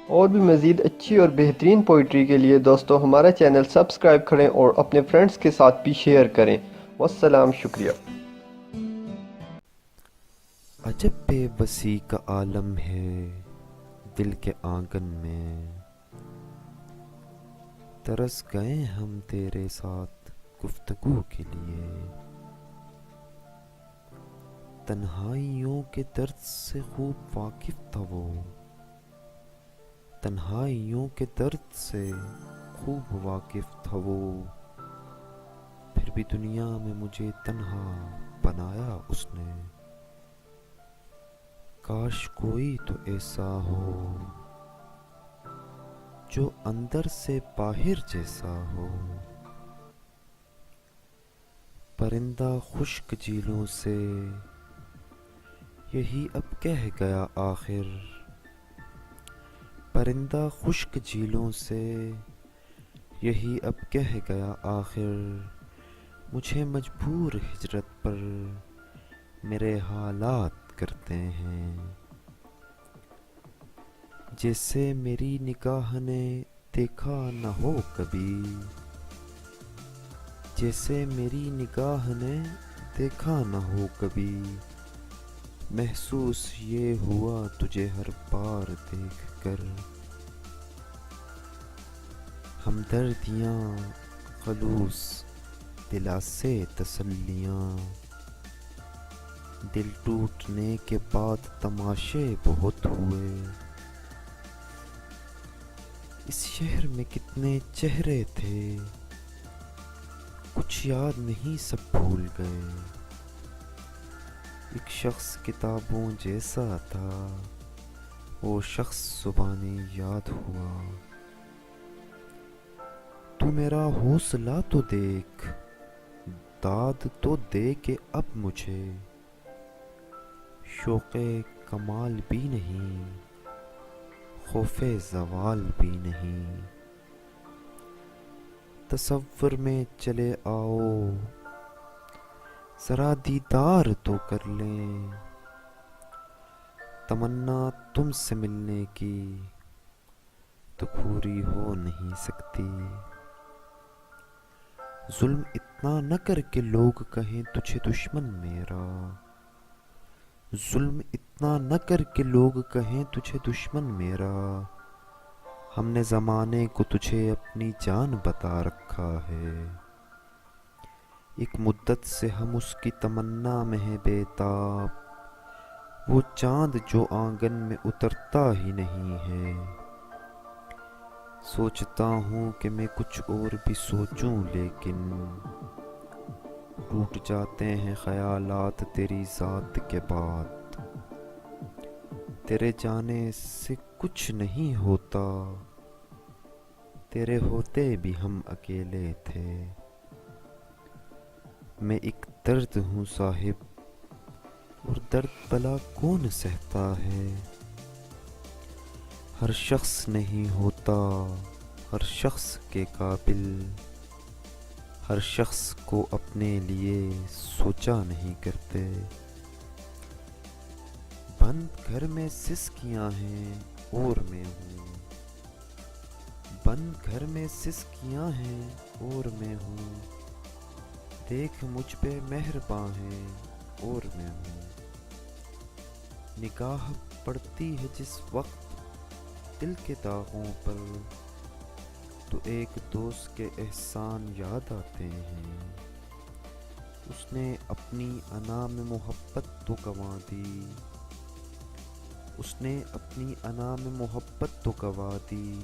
اور بھی مزید اچھی اور بہترین پوئٹری کے لیے دوستو ہمارا چینل سبسکرائب کریں اور اپنے فرینڈز کے ساتھ بھی شیئر کریں۔ والسلام، شکریہ۔ عجب بے بسی کا عالم ہے دل کے آنگن میں، ترس گئے ہم تیرے ساتھ گفتگو کے لیے، تنہائیوں کے درد سے خوب واقف تھا وہ، تنہائیوں کے درد سے خوب واقف تھا وہ، پھر بھی دنیا میں مجھے تنہا بنایا اس نے، کاش کوئی تو ایسا ہو جو اندر سے باہر جیسا ہو، پرندہ خشک جھیلوں سے یہی اب کہہ گیا آخر، پرندہ خشک جھیلوں سے یہی اب کہہ گیا آخر، مجھے مجبور ہجرت پر میرے حالات کرتے ہیں، جیسے میری نگاہ نے دیکھا نہ ہو کبھی، جیسے میری نگاہ نے دیکھا نہ ہو کبھی، محسوس یہ ہوا تجھے ہر بار دیکھ کر، ہمدردیاں خلوص دلاسے تسلیاں، دل ٹوٹنے کے بعد تماشے بہت ہوئے، اس شہر میں کتنے چہرے تھے کچھ یاد نہیں سب بھول گئے، ایک شخص کتابوں جیسا تھا وہ شخص زبانی یاد ہوا، تو میرا حوصلہ تو دیکھ، داد تو دے کہ اب مجھے شوق کمال بھی نہیں، خوف زوال بھی نہیں، تصور میں چلے آؤ ذرا دیدار تو کر لیں، تمنا تم سے ملنے کی تو پوری ہو نہیں سکتی، ظلم اتنا نہ کر کے لوگ کہیں تجھے دشمن میرا، ظلم اتنا نہ کر کے لوگ کہیں تجھے دشمن میرا، ہم نے زمانے کو تجھے اپنی جان بتا رکھا ہے، ایک مدت سے ہم اس کی تمنا میں ہیں بے تاب، وہ چاند جو آنگن میں اترتا ہی نہیں ہے، سوچتا ہوں کہ میں کچھ اور بھی سوچوں لیکن ٹوٹ جاتے ہیں خیالات تیری ذات کے بعد، تیرے جانے سے کچھ نہیں ہوتا، تیرے ہوتے بھی ہم اکیلے تھے، میں ایک درد ہوں صاحب اور درد بلا کون سہتا ہے، ہر شخص نہیں ہوتا ہر شخص کے قابل، ہر شخص کو اپنے لیے سوچا نہیں کرتے، بند گھر میں سسکیاں ہیں اور میں ہوں، بند گھر میں سسکیاں ہیں اور میں ہوں، دیکھ مجھ پہ مہرباں ہے اور میں ہوں، نگاہ پڑتی ہے جس وقت دل کے داغوں پر تو ایک دوست کے احسان یاد آتے ہیں، اس نے اپنی انا میں محبت تو گنوا دی، اس نے اپنی انا میں محبت تو گنوا دی،